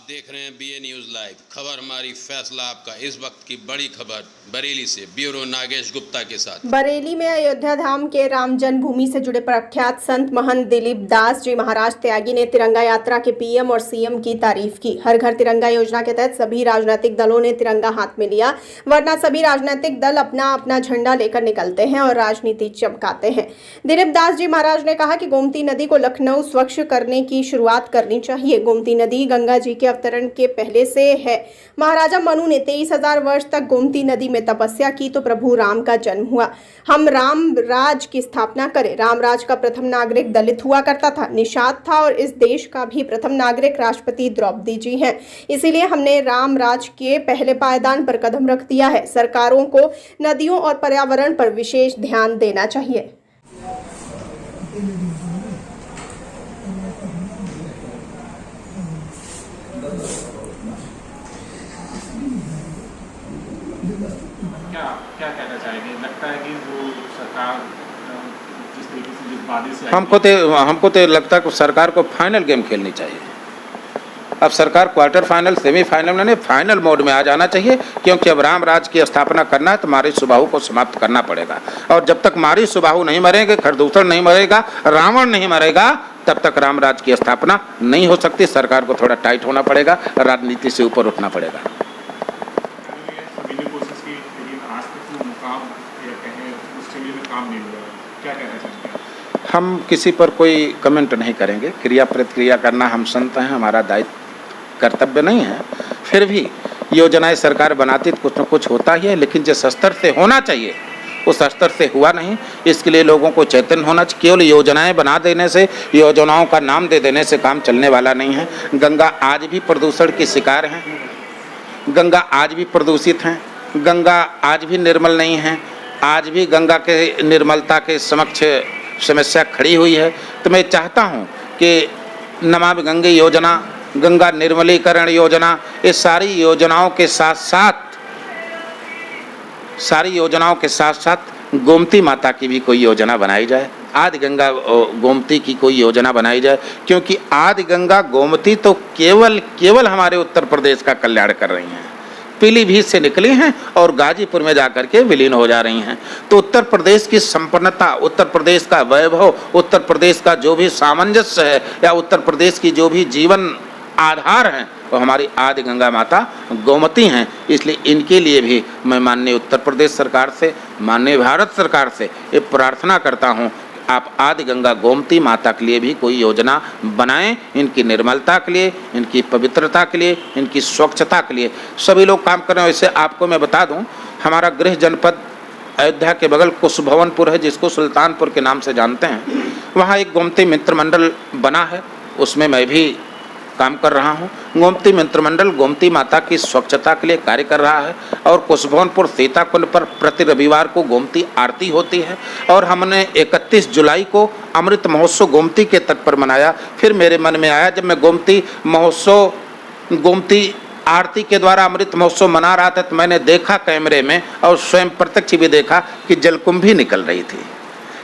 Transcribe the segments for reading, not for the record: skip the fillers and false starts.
देख रहे हैं BA न्यूज़ लाइव। खबर हमारी, फैसला आपका। इस वक्त की बड़ी खबर बरेली से, ब्यूरो नागेश गुप्ता के साथ। बरेली में अयोध्या धाम के राम जन्मभूमि से जुड़े प्रख्यात संत महंत दिलीप दास जी महाराज त्यागी ने तिरंगा यात्रा के PM और CM की तारीफ की। हर घर तिरंगा योजना के तहत सभी राजनीतिक दलों ने तिरंगा हाथ में लिया, वरना सभी राजनीतिक दल अपना अपना झंडा लेकर निकलते हैं और राजनीति चमकाते हैं। दिलीप दास जी महाराज ने कहा कि गोमती नदी को लखनऊ स्वच्छ करने की शुरुआत करनी चाहिए। गोमती नदी गंगा जी के अवतरण के पहले से है। महाराजा मनु ने 23,000 वर्ष तक गोमती नदी में तपस्या की तो प्रभु राम का जन्म हुआ। हम राम राज की स्थापना करें। राम राज का प्रथम नागरिक दलित हुआ करता था, निषाद था, और इस देश का भी प्रथम नागरिक राष्ट्रपति द्रौपदी जी हैं। इसीलिए हमने राम राज के पहले पायदान पर कदम रख दिया है। सरकारों को नदियों और पर्यावरण पर विशेष ध्यान देना चाहिए। क्या कहना चाहेंगे? लगता है कि वो सरकार जिस तरीके से जिस वादे से हमको तो लगता है कि सरकार को फाइनल गेम खेलनी चाहिए। अब सरकार क्वार्टर फाइनल, सेमीफाइनल में नहीं, फाइनल मोड में आ जाना चाहिए, क्योंकि अब राम राज की स्थापना करना है तो मारी सुबाहु को समाप्त करना पड़ेगा। और जब तक मारी सुबाहु नहीं मरेंगे, खरदूषण नहीं मरेगा, रावण नहीं मरेगा, तब तक राम राज की स्थापना नहीं हो सकती। सरकार को थोड़ा टाइट होना पड़ेगा, राजनीति से ऊपर उठना पड़ेगा। हम किसी पर कोई कमेंट नहीं करेंगे। क्रिया प्रतिक्रिया करना हम संत हैं, हमारा दायित्व कर्तव्य नहीं है। फिर भी योजनाएं सरकार बनाती तो कुछ न कुछ होता ही है, लेकिन जिस स्तर से होना चाहिए उस स्तर से हुआ नहीं। इसके लिए लोगों को चैतन्य होना चाहिए। केवल योजनाएं बना देने से, योजनाओं का नाम दे देने से काम चलने वाला नहीं है। गंगा आज भी प्रदूषण की शिकार है, गंगा आज भी प्रदूषित है, गंगा आज भी निर्मल नहीं है। आज भी गंगा के निर्मलता के समक्ष समस्या खड़ी हुई है। तो मैं चाहता हूं कि नमामि गंगे योजना, गंगा निर्मलीकरण योजना, ये सारी योजनाओं के साथ साथ गोमती माता की भी कोई योजना बनाई जाए। आदि गंगा गोमती की कोई योजना बनाई जाए, क्योंकि आदि गंगा गोमती तो केवल हमारे उत्तर प्रदेश का कल्याण कर रही हैं। पीलीभीत से निकली हैं और गाजीपुर में जाकर के विलीन हो जा रही हैं। तो उत्तर प्रदेश की संपन्नता, उत्तर प्रदेश का वैभव, उत्तर प्रदेश का जो भी सामंजस्य है, या उत्तर प्रदेश की जो भी जीवन आधार हैं, वो हमारी आदि गंगा माता गोमती हैं। इसलिए इनके लिए भी मैं माननीय उत्तर प्रदेश सरकार से, माननीय भारत सरकार से ये प्रार्थना करता हूँ, आप आदि गंगा गोमती माता के लिए भी कोई योजना बनाएं। इनकी निर्मलता के लिए, इनकी पवित्रता के लिए, इनकी स्वच्छता के लिए सभी लोग काम कर रहे हैं। वैसे आपको मैं बता दूं, हमारा गृह जनपद अयोध्या के बगल कुशभवनपुर है, जिसको सुल्तानपुर के नाम से जानते हैं। वहाँ एक गोमती मित्र मंडल बना है, उसमें मैं भी काम कर रहा हूँ। गोमती मित्र मंडल गोमती माता की स्वच्छता के लिए कार्य कर रहा है। और कुशभवनपुर सीताकुंड पर प्रति रविवार को गोमती आरती होती है। और हमने 31 जुलाई को अमृत महोत्सव गोमती के तट पर मनाया। फिर मेरे मन में आया, जब मैं गोमती महोत्सव, गोमती आरती के द्वारा अमृत महोत्सव मना रहा था, तो मैंने देखा कैमरे में और स्वयं प्रत्यक्ष भी देखा कि जलकुंभी निकल रही थी।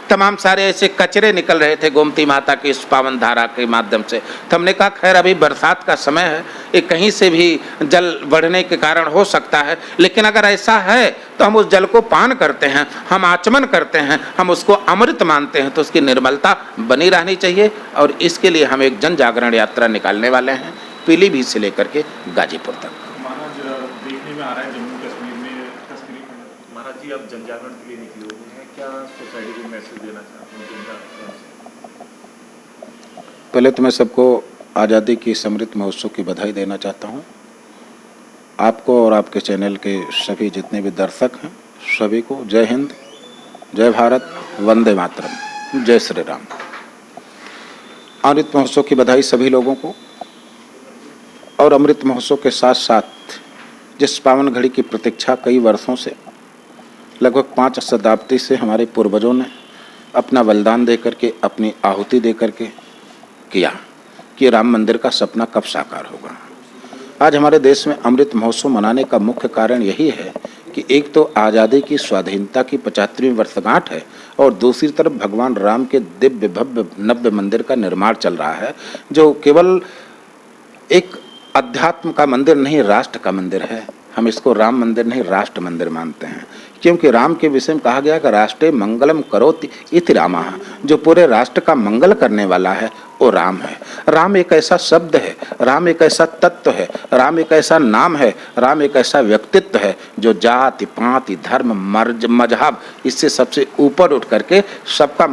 तमाम सारे ऐसे कचरे निकल रहे थे गोमती माता की इस पावन धारा के माध्यम से। तो हमने कहा खैर अभी बरसात का समय है, ये कहीं से भी जल बढ़ने के कारण हो सकता है, लेकिन अगर ऐसा है तो हम उस जल को पान करते हैं, हम आचमन करते हैं, हम उसको अमृत मानते हैं, तो उसकी निर्मलता बनी रहनी चाहिए। और इसके लिए हम एक जन जागरण यात्रा निकालने वाले हैं, पीलीभीत से लेकर के गाजीपुर तक। महाराज देखने में आ रहा है जम्मू कश्मीर में महाराज जी आप जन जागरण के लिए निकले हुए हैं, क्या सोसाइटी को मैसेज देना चाहते हैं? पहले तो मैं सबको आज़ादी की अमृत महोत्सव की बधाई देना चाहता हूं। आपको और आपके चैनल के सभी जितने भी दर्शक हैं, सभी को जय हिंद, जय भारत, वंदे मातरम, जय श्री राम। अमृत महोत्सव की बधाई सभी लोगों को। और अमृत महोत्सव के साथ साथ जिस पावन घड़ी की प्रतीक्षा कई वर्षों से, लगभग 5 शताब्दी से हमारे पूर्वजों ने अपना बलिदान दे करके, अपनी आहुति दे करके किया कि राम मंदिर का सपना कब साकार होगा। आज हमारे देश में अमृत महोत्सव मनाने का मुख्य कारण यही है कि एक तो आज़ादी की, स्वाधीनता की 75वीं वर्षगांठ है, और दूसरी तरफ भगवान राम के दिव्य भव्य नव्य मंदिर का निर्माण चल रहा है, जो केवल एक अध्यात्म का मंदिर नहीं, राष्ट्र का मंदिर है। हम इसको राम मंदिर नहीं, राष्ट्र मंदिर मानते हैं, क्योंकि राम के विषय में कहा गया कि राष्ट्रे मंगलम करोति इति रामः। जो पूरे राष्ट्र का मंगल करने वाला है वो राम है। राम एक ऐसा शब्द है, राम एक ऐसा तत्व है, राम एक ऐसा नाम है, राम एक ऐसा व्यक्तित्व है जो जाति पाति धर्म मजहब इससे सबसे ऊपर उठ करके सबका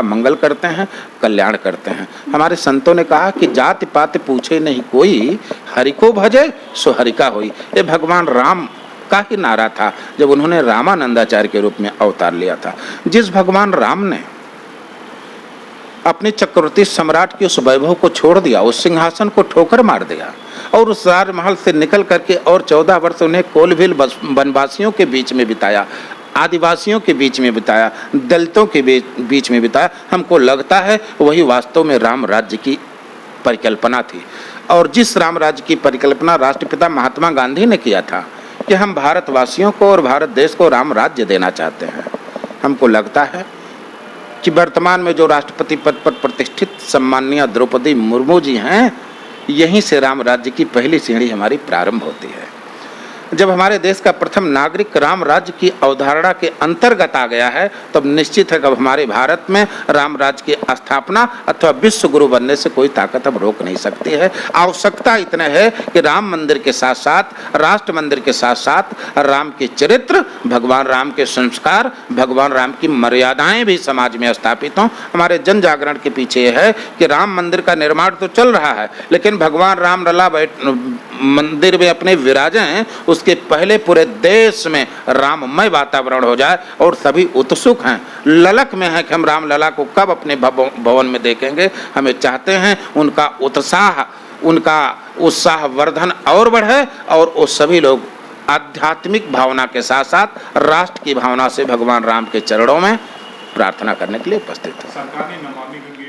मंगल करते हैं, कल्याण करते हैं। हमारे संतों ने कहा कि जाति पाति पूछे नहीं कोई, हरि को भजे सो हरि का होई। ये भगवान राम का ही नारा था जब उन्होंने रामानंदाचार्य के रूप में अवतार लिया था। जिस भगवान राम ने अपने चक्रवर्ती सम्राट के उस वैभव को छोड़ दिया, उस सिंहासन को ठोकर मार दिया और उस राजमहल से निकल करके और 14 वर्ष उन्हें कोलभिल वनवासियों के बीच में बिताया, आदिवासियों के बीच में बिताया, दलितों के बीच में बिताया, हमको लगता है वही वास्तव में राम राज्य की परिकल्पना थी। और जिस राम राज्य की परिकल्पना राष्ट्रपिता महात्मा गांधी ने किया था कि हम भारतवासियों को और भारत देश को राम राज्य देना चाहते हैं, हमको लगता है कि वर्तमान में जो राष्ट्रपति पद पर प्रतिष्ठित सम्माननीय द्रौपदी मुर्मू जी हैं, यहीं से राम राज्य की पहली सीढ़ी हमारी प्रारंभ होती है। जब हमारे देश का प्रथम नागरिक राम राज्य की अवधारणा के अंतर्गत आ गया है, तब निश्चित है कि अब हमारे भारत में राम राज्य की स्थापना अथवा विश्व गुरु बनने से कोई ताकत अब रोक नहीं सकती है। आवश्यकता इतना है कि राम मंदिर के साथ साथ, राष्ट्र मंदिर के साथ साथ राम के चरित्र, भगवान राम के संस्कार, भगवान राम की मर्यादाएं भी समाज में स्थापित हों। हमारे जन जागरण के पीछे है कि राम मंदिर का निर्माण तो चल रहा है, लेकिन भगवान राम लला मंदिर में अपने विराजे हैं, उसके पहले पूरे देश में राममय वातावरण हो जाए। और सभी उत्सुक हैं, ललक में है कि हम राम लला को कब अपने भवन में देखेंगे। हमें चाहते हैं उनका उत्साह वर्धन और बढ़े और वो सभी लोग आध्यात्मिक भावना के साथ साथ राष्ट्र की भावना से भगवान राम के चरणों में प्रार्थना करने के लिए उपस्थित हैं। सरकार ने नमामि गंगे